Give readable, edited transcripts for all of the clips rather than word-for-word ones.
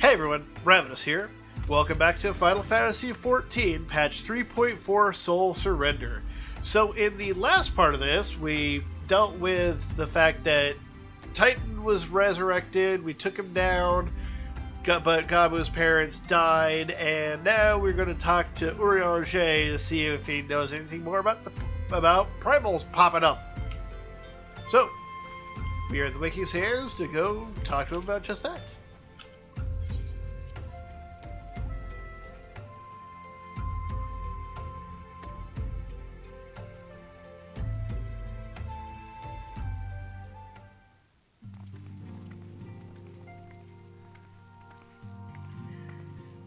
Hey everyone, Ravinous here. Welcome back to Final Fantasy XIV, patch 3.4 Soul Surrender. So in the last part of this, we dealt with the fact that Titan was resurrected, we took him down, but Gabu's parents died, and now we're going to talk to Urianger to see if he knows anything more about primals popping up. So, we are at the Waking's Hands to go talk to him about just that.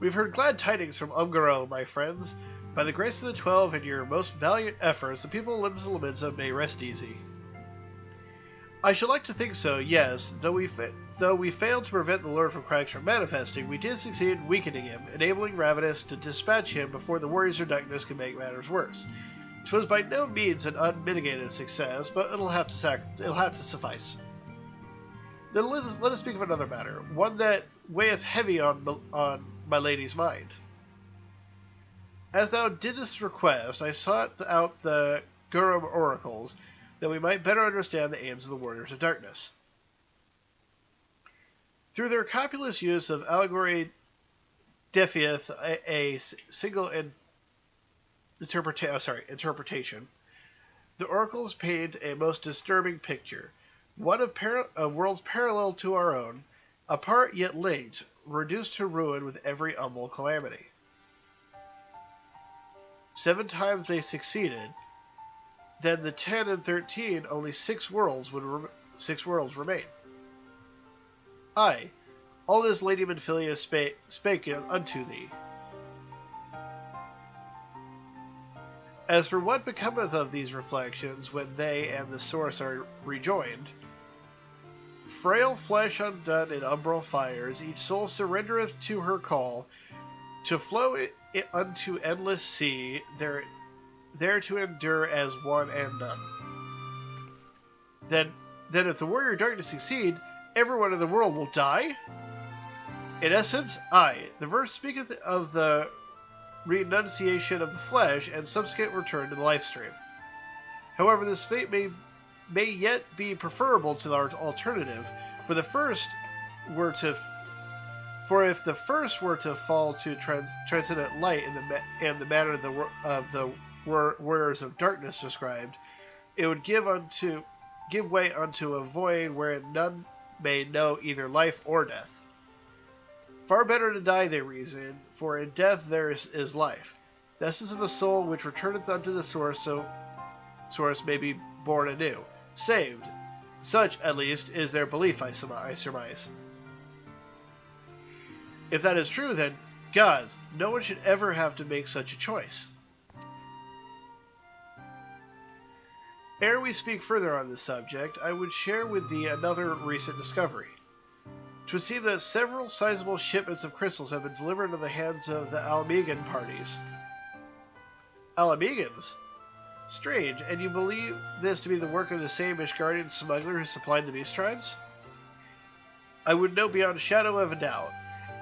We've heard glad tidings from Umgaro, my friends. By the grace of the 12 and your most valiant efforts, the people of Olympus Lamizza may rest easy. I should like to think so, yes. Though we failed to prevent the Lord from Cracks from manifesting, we did succeed in weakening him, enabling Ravinous to dispatch him before the Warriors of Darkness could make matters worse. 'Twas by no means an unmitigated success, but it'll have to suffice. Then let us speak of another matter, one that weigheth heavy on my lady's mind. As thou didst request, I sought out the Gurum oracles, that we might better understand the aims of the Warriors of Darkness. Through their copulous use of allegory defieth a single interpretation, the oracles paint a most disturbing picture, one of worlds parallel to our own, apart yet linked, reduced to ruin with every humble calamity. 7 times they succeeded, then the 10 and 13 only 6 worlds remain. Aye, all this Lady Minfilia spake unto thee. As for what becometh of these reflections when they and the source are rejoined, frail flesh undone in umbral fires, each soul surrendereth to her call, to flow it unto endless sea, there to endure as one and none. Then if the warrior darkness succeed, everyone in the world will die? In essence, aye, the verse speaketh of the renunciation of the flesh and subsequent return to the life stream. However, this fate may yet be preferable to our alternative, for if the first were to fall to transcendent light in the manner of the warriors of darkness described, it would give way unto a void wherein none may know either life or death. Far better to die, they reason, for in death there is life. The essence of the soul which returneth unto the source may be born anew, saved. Such, at least, is their belief, I surmise. If that is true, then, gods, no one should ever have to make such a choice. Ere we speak further on this subject, I would share with thee another recent discovery. 'Twould seem that several sizable shipments of crystals have been delivered into the hands of the Alamegan parties. Alamegans? Strange, and you believe this to be the work of the same Ishgardian smuggler who supplied the beast tribes? I would know beyond a shadow of a doubt.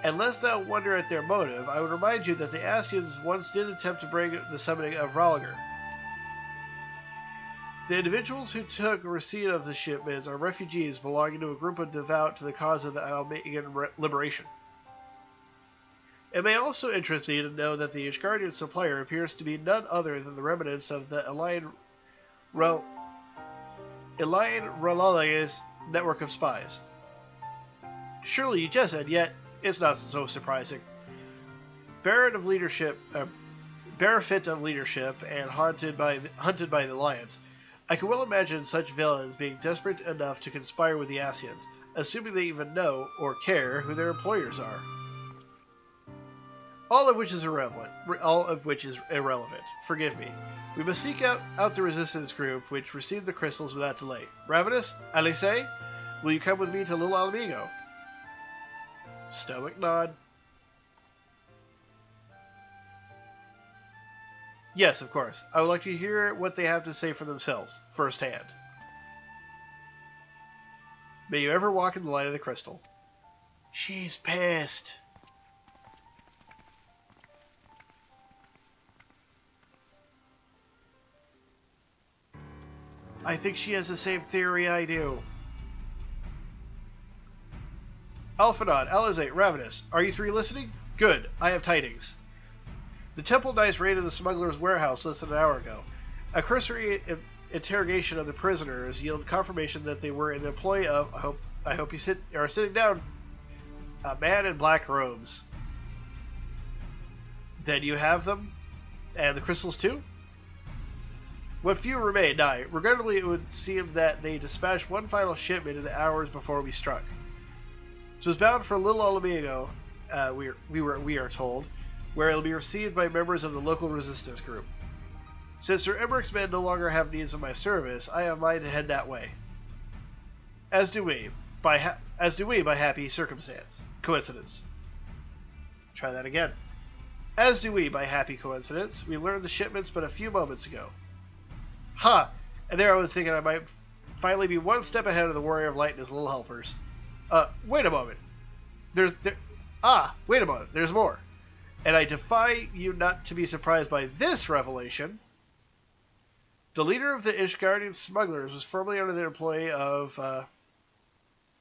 And lest thou wonder at their motive, I would remind you that the Asians once did attempt to bring the summoning of Rhalgr. The individuals who took receipt of the shipments are refugees belonging to a group of devout to the cause of the Alamegan liberation. It may also interest thee to know that the Ishgardian supplier appears to be none other than the remnants of the Elian Rhalali's network of spies. Surely you jest, and yet it's not so surprising. Bereft of leadership and hunted by the Alliance, I can well imagine such villains being desperate enough to conspire with the Asians, assuming they even know, or care, who their employers are. All of which is irrelevant. Forgive me. We must seek out the resistance group which received the crystals without delay. Ravinous, Alice, will you come with me to Little Alamigo? Stoic nod. Yes, of course. I would like to hear what they have to say for themselves, firsthand. May you ever walk in the light of the crystal. She's pissed. I think she has the same theory I do. Alphanon, Alizate, Ravinous, are you three listening? Good, I have tidings. The Temple Knights raided the smuggler's warehouse less than an hour ago. A cursory interrogation of the prisoners yielded confirmation that they were in the employ of, I hope you are sitting down, a man in black robes. Then you have them? And the crystals too? What few remain, aye. Regrettably, it would seem that they dispatched one final shipment in the hours before we struck. So it's bound for Little Alamigo, we are told, where it will be received by members of the local resistance group. Since Sir Emmerich's men no longer have needs of my service, I have mine to head that way. As do we, by happy coincidence. Try that again. As do we, by happy coincidence. We learned the shipments but a few moments ago. Ha! And there I was thinking I might finally be one step ahead of the Warrior of Light and his little helpers. Wait a moment. Wait a moment. There's more. And I defy you not to be surprised by this revelation. The leader of the Ishgardian smugglers was formerly under the employ of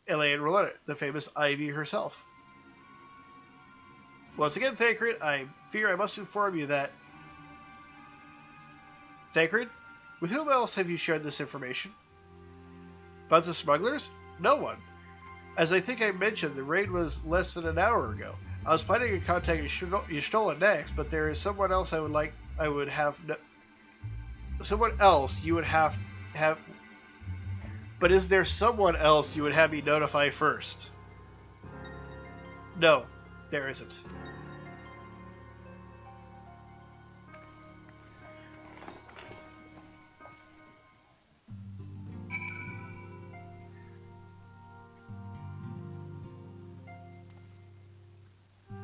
Elaine Roulette, the famous Ivy herself. Once again, Thancred, I fear I must inform you that... Thancred, with whom else have you shared this information? About the smugglers? No one. As I think I mentioned, the raid was less than an hour ago. I was planning to contact Y'shtola next, but there is someone else someone else you would have... But is there someone else you would have me notify first? No, there isn't.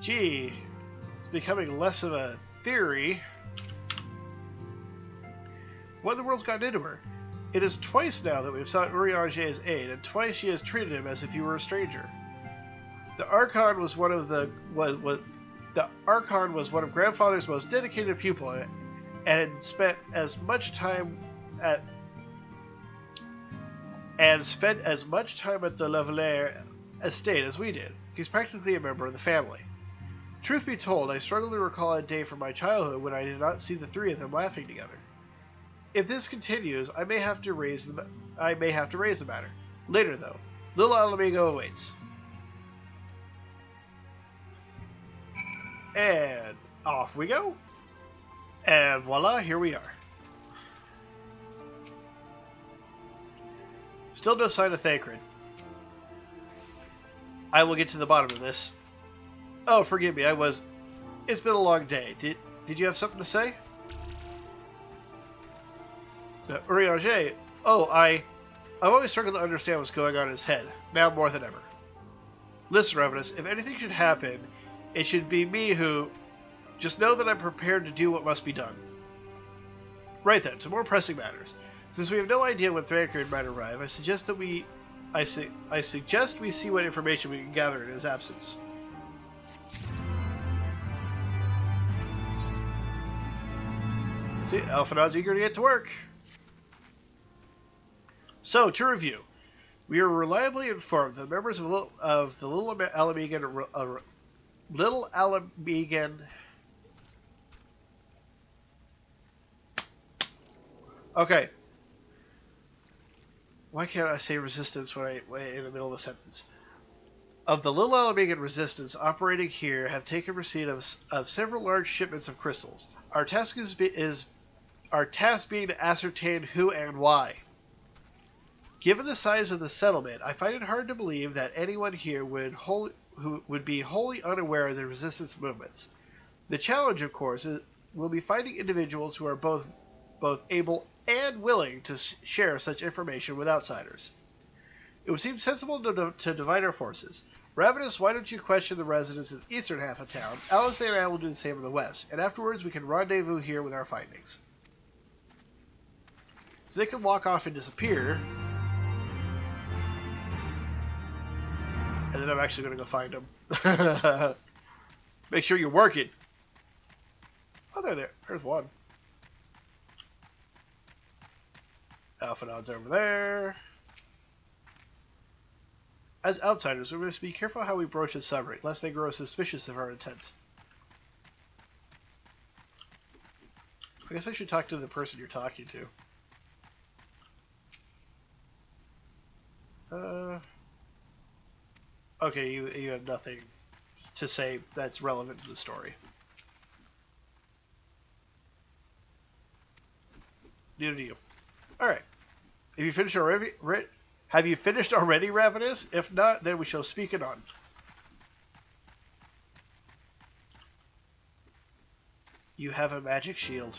Gee, it's becoming less of a theory. What in the world's gotten into her? It is twice now that we've sought Urianger's aid, and twice she has treated him as if he were a stranger. The Archon was one of Grandfather's most dedicated pupils, and had spent as much time at the Lavalier estate as we did. He's practically a member of the family. Truth be told, I struggle to recall a day from my childhood when I did not see the three of them laughing together. If this continues, I may have to raise the matter. Later, though. Little Alamigo awaits. And off we go. And voila, here we are. Still no sign of Thancred. I will get to the bottom of this. Oh, forgive me, it's been a long day. Did you have something to say? Urianger, I've always struggled to understand what's going on in his head, now more than ever. Listen, Ravinous, if anything should happen, it should be me who... Just know that I'm prepared to do what must be done. Right then, to more pressing matters. Since we have no idea when Thancred might arrive, I suggest we see what information we can gather in his absence. See, Alphanon's eager to get to work. So, to review, we are reliably informed that members of the Little Alamigan... Okay. Why can't I say resistance when I'm in the middle of a sentence? Of the Little Alamigan resistance operating here have taken receipt of several large shipments of crystals. Our task being to ascertain who and why. Given the size of the settlement, I find it hard to believe that anyone here who would be wholly unaware of the resistance movements. The challenge, of course, will be finding individuals who are both able and willing to share such information with outsiders. It would seem sensible to divide our forces. Ravinous, why don't you question the residents in the eastern half of town? Alice and I will do the same in the west, and afterwards we can rendezvous here with our findings. So they can walk off and disappear. And then I'm actually going to go find them. Make sure you're working. Oh, there's one. Alphanod's over there. As outsiders, we must be careful how we broach the subject, lest they grow suspicious of our intent. I guess I should talk to the person you're talking to. Okay, you have nothing to say that's relevant to the story. Neither do you. Alright. Have you finished already? Have you finished already, Ravinous? If not, then we shall speak anon. You have a magic shield.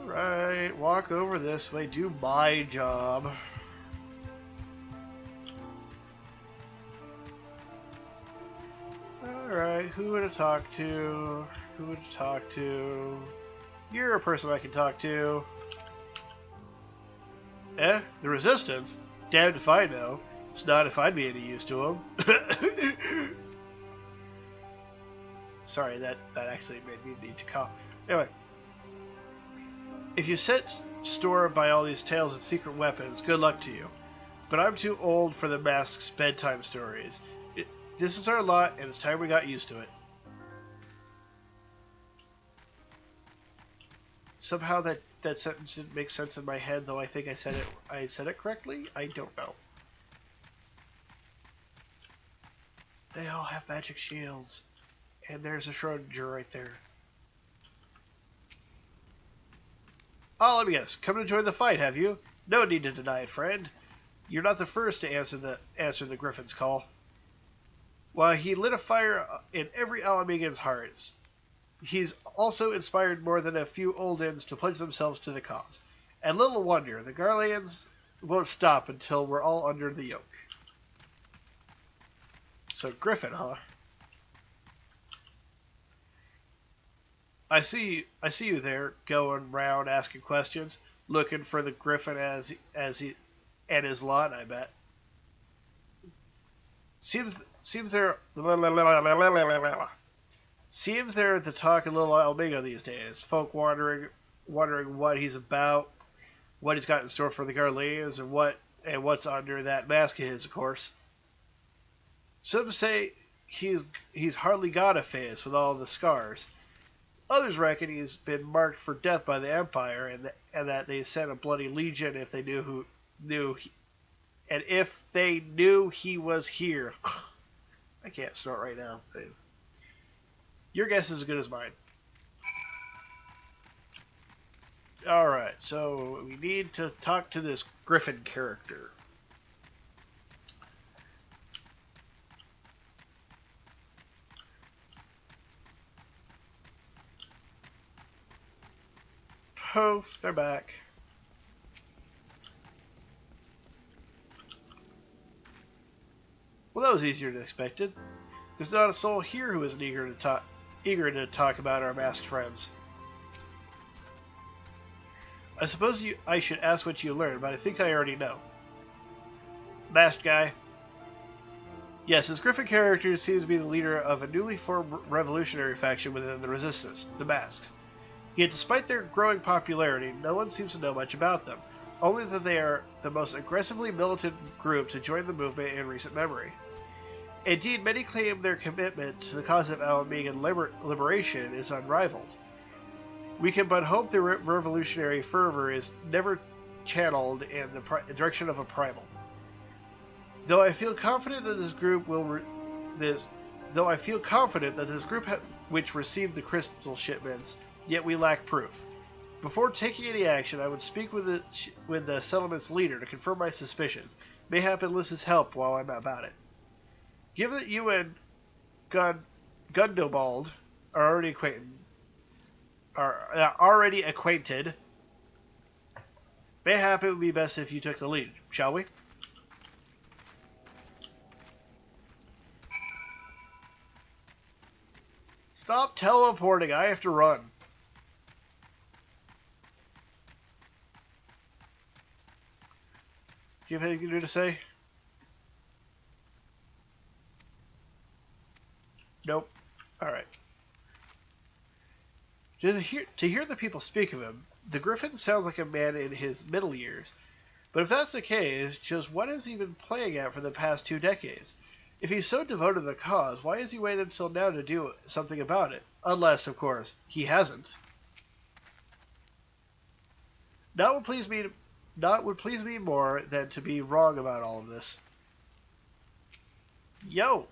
Alright, walk over this way, do my job. Alright, who would I talk to? Who would I talk to? You're a person I can talk to. Eh? The Resistance? Damned if I know. It's not if I'd be any use to them. Sorry, that actually made me need to cough. Anyway. If you set store by all these tales and secret weapons, good luck to you. But I'm too old for the mask's bedtime stories. This is our lot, and it's time we got used to it. Somehow that sentence didn't make sense in my head, though I think I said it correctly? I don't know. They all have magic shields. And there's a Schrodinger right there. Oh, let me guess. Come to join the fight, have you? No need to deny it, friend. You're not the first to answer the Griffin's call. While he lit a fire in every Alamegan's heart, he's also inspired more than a few old-ins to pledge themselves to the cause. And little wonder, the Garleans won't stop until we're all under the yoke. So, Griffin, huh? I see you there, going round asking questions, looking for the Griffin as he and his lot, I bet. Seems they're the talk of little Almega these days. Folk wondering what he's about, what he's got in store for the Garleans, and what's under that mask of his, of course. Some say he's hardly got a face with all the scars. Others reckon he's been marked for death by the Empire, and that they sent a bloody legion if they knew he was here. I can't snort right now. Your guess is as good as mine. Alright, so we need to talk to this Griffin character. Poof, they're back. Well, that was easier than expected. There's not a soul here who isn't eager to talk about our masked friends. I suppose I should ask what you learned, but I think I already know. Masked guy. Yes, his Griffin character seems to be the leader of a newly formed revolutionary faction within the Resistance, the Masks. Yet despite their growing popularity, no one seems to know much about them, only that they are the most aggressively militant group to join the movement in recent memory. Indeed, many claim their commitment to the cause of Alamegan liberation is unrivaled. We can but hope their revolutionary fervor is never channeled in the direction of a primal. Though I feel confident that this group which received the crystal shipments, yet we lack proof. Before taking any action, I would speak with the settlement's leader to confirm my suspicions. Mayhap enlist his help while I'm about it. Given that you and Gundobald are already acquainted, mayhap it would be best if you took the lead, shall we? Stop teleporting, I have to run. Do you have anything new to say? Nope. Alright. To hear the people speak of him, the Griffin sounds like a man in his middle years. But if that's the case, just what has he been playing at for the past 2 decades? If he's so devoted to the cause, why has he waited until now to do something about it? Unless, of course, he hasn't. Not would please me more than to be wrong about all of this. Yo!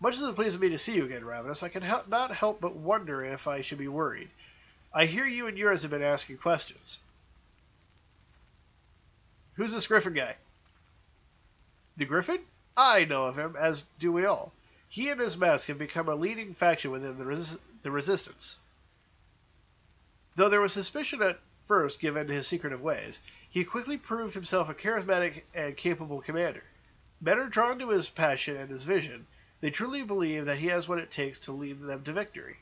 Much as it pleases me to see you again, Ravinous, I can not help but wonder if I should be worried. I hear you and yours have been asking questions. Who's this Griffin guy? The Griffin? I know of him, as do we all. He and his mask have become a leading faction within the Resistance. Though there was suspicion at first given his secretive ways, he quickly proved himself a charismatic and capable commander. Men are drawn to his passion and his vision. They truly believe that he has what it takes to lead them to victory.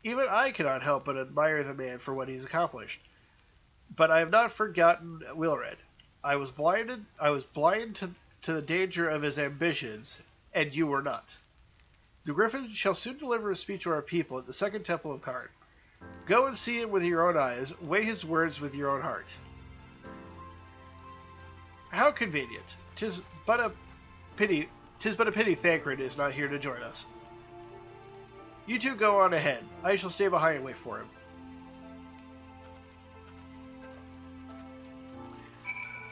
Even I cannot help but admire the man for what he's accomplished. But I have not forgotten Wilred. I was blind to the danger of his ambitions, and you were not. The Griffin shall soon deliver a speech to our people at the Second Temple of Karn. Go and see him with your own eyes, weigh his words with your own heart. How convenient. 'Tis but a pity Thancred is not here to join us. You two go on ahead. I shall stay behind and wait for him.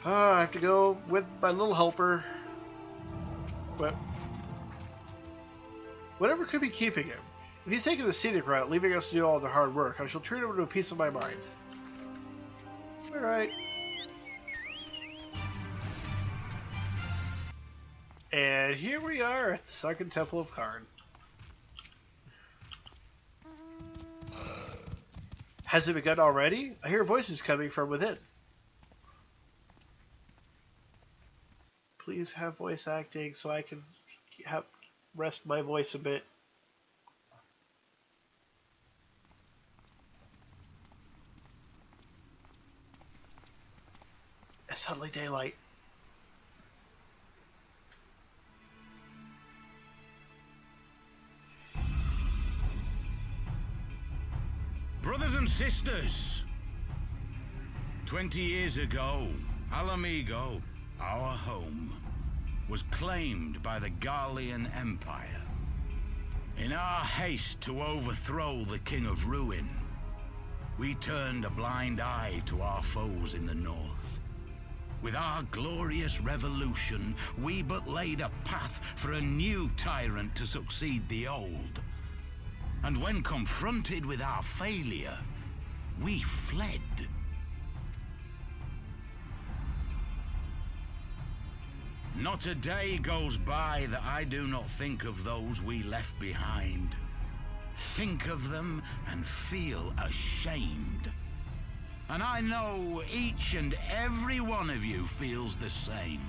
I have to go with my little helper. But whatever could be keeping him. If he's taking the scenic route, leaving us to do all the hard work, I shall treat him to a piece of my mind. Alright. And here we are at the Second Temple of Karn. Has it begun already? I hear voices coming from within. Please have voice acting so I can rest my voice a bit. It's suddenly daylight. Brothers and sisters, 20 years ago, Alamigo, our home, was claimed by the Garlean Empire. In our haste to overthrow the King of Ruin, we turned a blind eye to our foes in the north. With our glorious revolution, we but laid a path for a new tyrant to succeed the old. And when confronted with our failure, we fled. Not a day goes by that I do not think of those we left behind. Think of them and feel ashamed. And I know each and every one of you feels the same.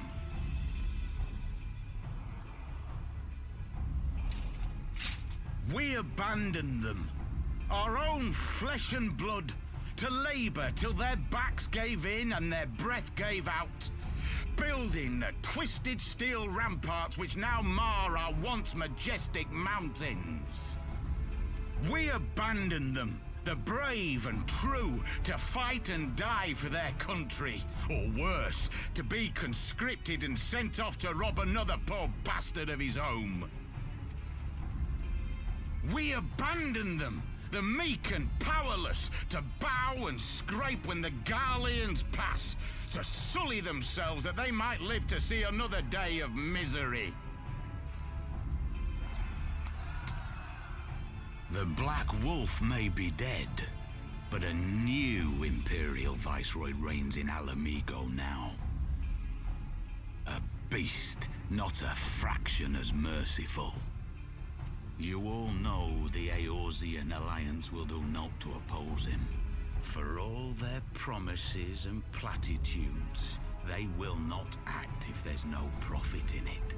We abandoned them, our own flesh and blood, to labor till their backs gave in and their breath gave out, building the twisted steel ramparts which now mar our once majestic mountains. We abandoned them, the brave and true, to fight and die for their country, or worse, to be conscripted and sent off to rob another poor bastard of his home. We abandoned them, the meek and powerless, to bow and scrape when the Garleans pass, to sully themselves that they might live to see another day of misery. The Black Wolf may be dead, but a new Imperial Viceroy reigns in Alamigo now. A beast, not a fraction as merciful. You all know the Eorzean Alliance will do naught to oppose him. For all their promises and platitudes, they will not act if there's no profit in it.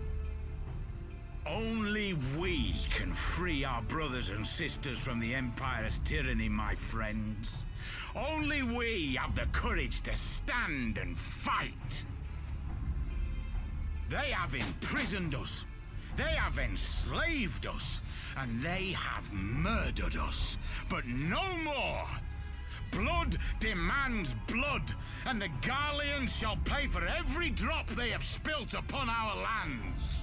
Only we can free our brothers and sisters from the Empire's tyranny, my friends. Only we have the courage to stand and fight. They have imprisoned us. They have enslaved us, and they have murdered us. But no more! Blood demands blood, and the Garleans shall pay for every drop they have spilt upon our lands.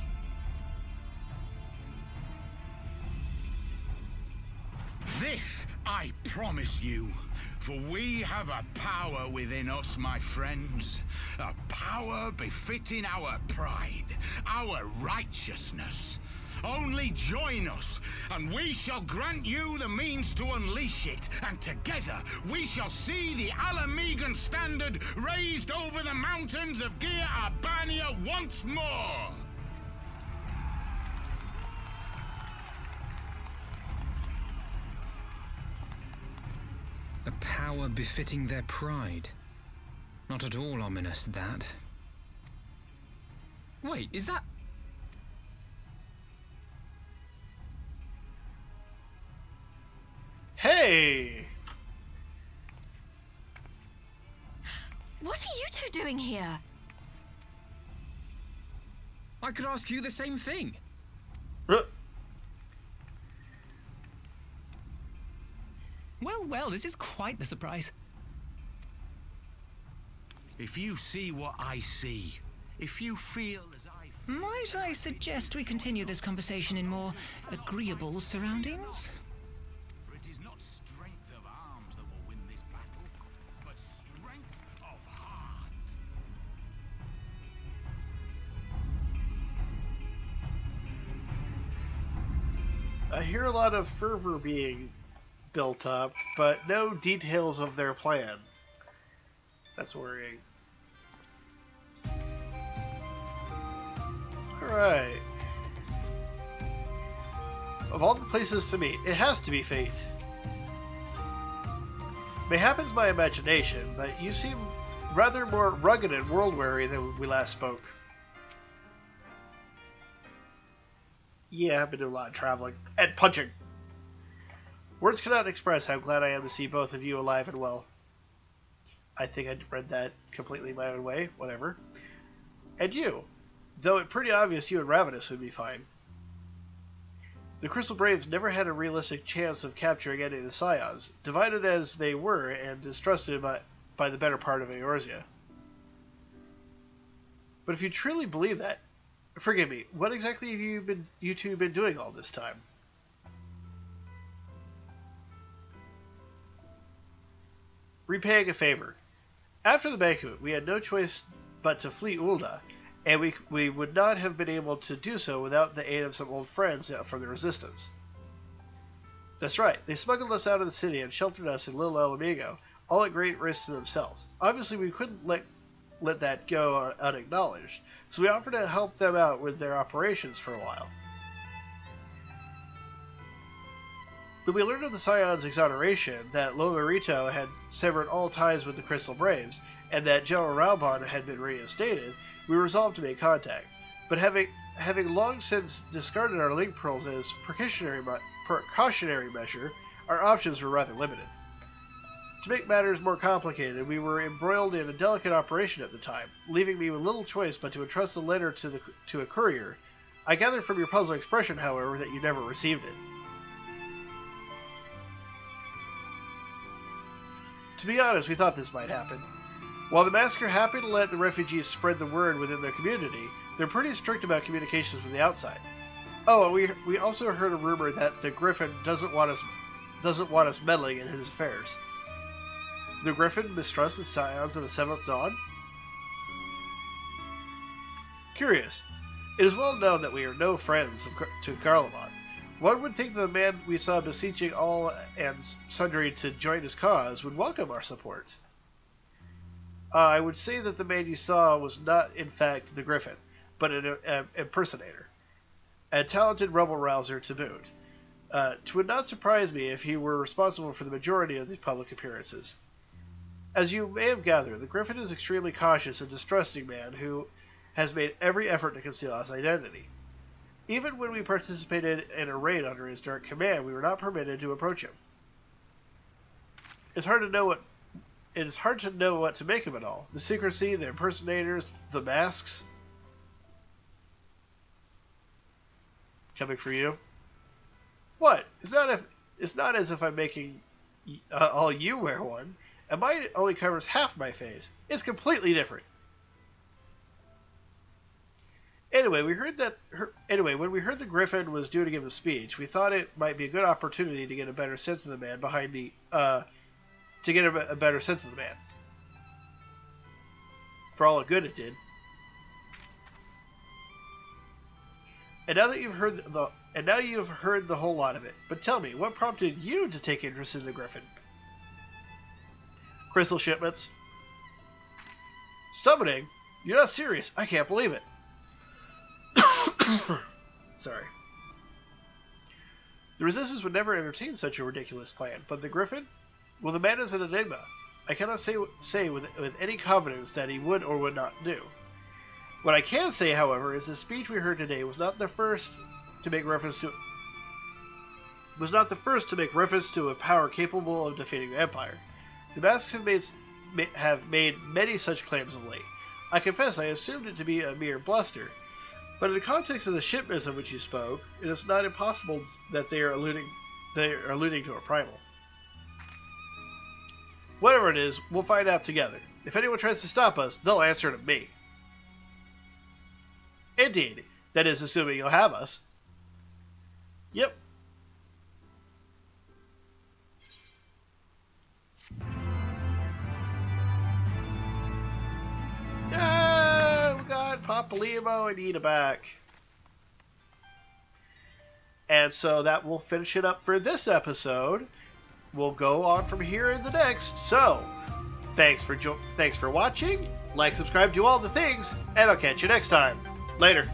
This I promise you, for we have a power within us, my friends. A power befitting our pride, our righteousness. Only join us, and we shall grant you the means to unleash it, and together we shall see the Alamegan standard raised over the mountains of Gia Arbania once more! A power befitting their pride. Not at all ominous, that. Wait, is that... Hey! What are you two doing here? I could ask you the same thing. Well, this is quite the surprise. If you see what I see, if you feel as I feel... Might I suggest we continue this conversation in more agreeable surroundings? For it is not strength of arms that will win this battle, but strength of heart. I hear a lot of fervor being built up, but no details of their plan. That's worrying. Alright. Of all the places to meet, it has to be fate. Mayhap it's my imagination, but you seem rather more rugged and world-weary than when we last spoke. Yeah, I've been doing a lot of traveling. And punching! Words cannot express how glad I am to see both of you alive and well. I think I read that completely my own way, whatever. And you, though it's pretty obvious you and Ravinous would be fine. The Crystal Braves never had a realistic chance of capturing any of the Scions, divided as they were and distrusted by the better part of Eorzea. But if you truly believe that, forgive me, what exactly have you two been doing all this time? Repaying a favor. After the banquet, we had no choice but to flee Ul'dah, and we would not have been able to do so without the aid of some old friends from the Resistance. That's right, they smuggled us out of the city and sheltered us in Little El Amigo, all at great risk to themselves. Obviously, we couldn't let that go unacknowledged, so we offered to help them out with their operations for a while. When we learned of the Scion's exoneration, that Lolarito had severed all ties with the Crystal Braves, and that General Raubon had been reinstated, we resolved to make contact. But having long since discarded our link pearls as precautionary measure, our options were rather limited. To make matters more complicated, we were embroiled in a delicate operation at the time, leaving me with little choice but to entrust the letter to a courier. I gathered from your puzzled expression, however, that you never received it. To be honest, we thought this might happen. While the Massacre are happy to let the refugees spread the word within their community, they're pretty strict about communications with the outside. Oh, and we also heard a rumor that the Griffin doesn't want us meddling in his affairs. The Griffin mistrusts the Scions of the Seventh Dawn? Curious. It is well known that we are no friends to Garlemald. One would think the man we saw beseeching all and sundry to join his cause would welcome our support. I would say that the man you saw was not, in fact, the Griffin, but an impersonator. A talented rebel-rouser to boot. It would not surprise me if he were responsible for the majority of these public appearances. As you may have gathered, the Griffin is an extremely cautious and distrusting man who has made every effort to conceal his identity. Even when we participated in a raid under his direct command, we were not permitted to approach him. It is hard to know what to make of it all. The secrecy, the impersonators, the masks. coming for you. What? It's not as if I'm making all you wear one, and mine only covers half my face. It's completely different. Anyway, when we heard the Griffin was due to give a speech, we thought it might be a good opportunity to get a better sense of the man behind the a better sense of the man. For all the good it did. And now you've heard the whole lot of it. But tell me, what prompted you to take interest in the Griffin? Crystal shipments. Summoning? You're not serious. I can't believe it. Sorry. The Resistance would never entertain such a ridiculous plan, but the Griffin? Well, the man is an enigma. I cannot say with any confidence that he would or would not do. What I can say, however, is the speech we heard today was not the first to make reference to a power capable of defeating the Empire. The masks have made many such claims of late. I confess I assumed it to be a mere bluster, but in the context of the shipments of which you spoke, it is not impossible that they are alluding to a primal. Whatever it is, we'll find out together. If anyone tries to stop us, they'll answer to me. Indeed. That is, assuming you'll have us. Yep. Yeah, we got Papalimo and Ida back. And so that will finish it up for this episode. We'll go on from here in the next. So, thanks for watching. Like, subscribe, do all the things, and I'll catch you next time. Later.